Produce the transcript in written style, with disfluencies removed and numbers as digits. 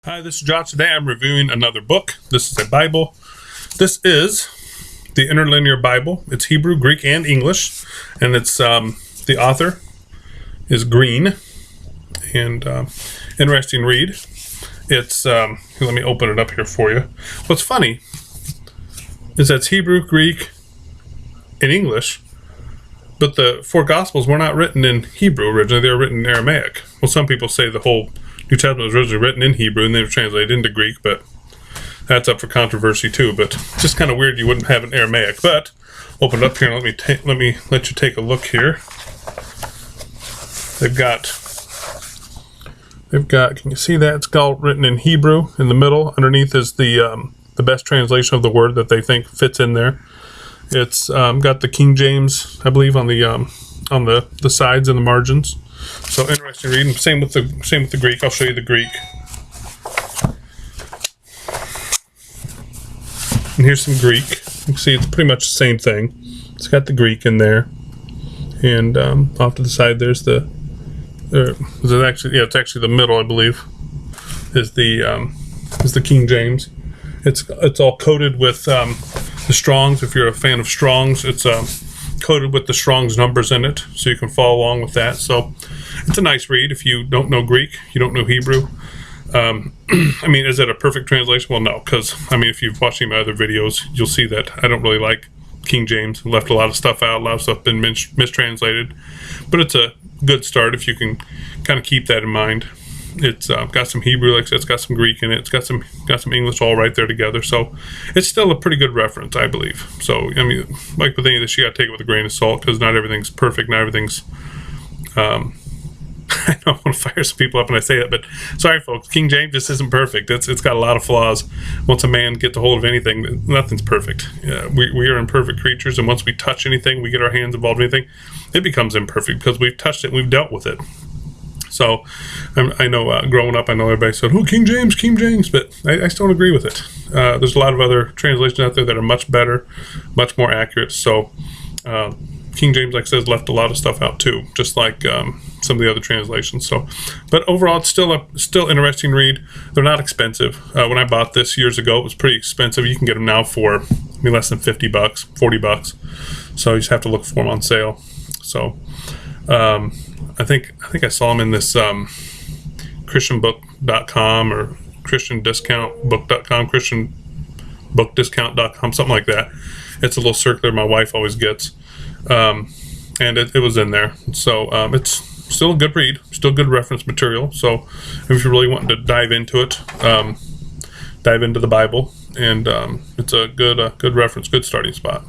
Hi, this is Josh. Today I'm reviewing another book. This is a Bible. This is the Interlinear Bible. It's Hebrew, Greek, and English. And it's the author is Green. And interesting read. It's, let me open it up here for you. What's funny is that it's Hebrew, Greek, and English. But the four Gospels were not written in Hebrew originally. They were written in Aramaic. Well, some people say the whole New Testament was originally written in Hebrew and then translated into Greek, but that's up for controversy too. But just kind of weird you wouldn't have an Aramaic. But open it up here and let you take a look here. They've got. Can you see that? It's all written in Hebrew in the middle. Underneath is the best translation of the word that they think fits in there. It's got the King James, I believe, on the sides and the margins. So interesting reading. Same with the Greek. I'll show you the Greek. And here's some Greek. You can see it's pretty much the same thing. It's got the Greek in there, and off to the side there's it's actually the middle, I believe, is the King James. It's all coated with the Strong's. If you're a fan of Strong's, it's coated with the Strong's numbers in it, so you can follow along with that. So it's a nice read if you don't know Greek, you don't know Hebrew. I mean, is it a perfect translation? Well, no, because I mean, if you've watched any of my other videos, you'll see that I don't really like King James. Left a lot of stuff out, a lot of stuff been mistranslated, but it's a good start if you can kind of keep that in mind. It's got some Hebrew, like I said, it's got some Greek in it. It's got some English all right there together. So it's still a pretty good reference, I believe. So, I mean, like with any of this, you got to take it with a grain of salt because not everything's perfect. Not everything's... I don't want to fire some people up when I say that, but sorry, folks. King James just isn't perfect. It's got a lot of flaws. Once a man gets a hold of anything, nothing's perfect. We are imperfect creatures, and once we touch anything, we get our hands involved in anything, it becomes imperfect because we've touched it and we've dealt with it. So I know growing up, I know everybody said, oh, King James, but I still don't agree with it. There's a lot of other translations out there that are much better, much more accurate. So King James, like I said, left a lot of stuff out too, just like some of the other translations. So, but overall, it's still interesting read. They're not expensive. When I bought this years ago, it was pretty expensive. You can get them now for less than $50, $40. So you just have to look for them on sale. So I think I saw them in this christianbook.com or christiandiscountbook.com, christianbookdiscount.com, something like that. It's a little circular my wife always gets. And it was in there. So it's still a good read, still good reference material. So if you're really wanting to dive into it, dive into the Bible, and it's a good reference, good starting spot.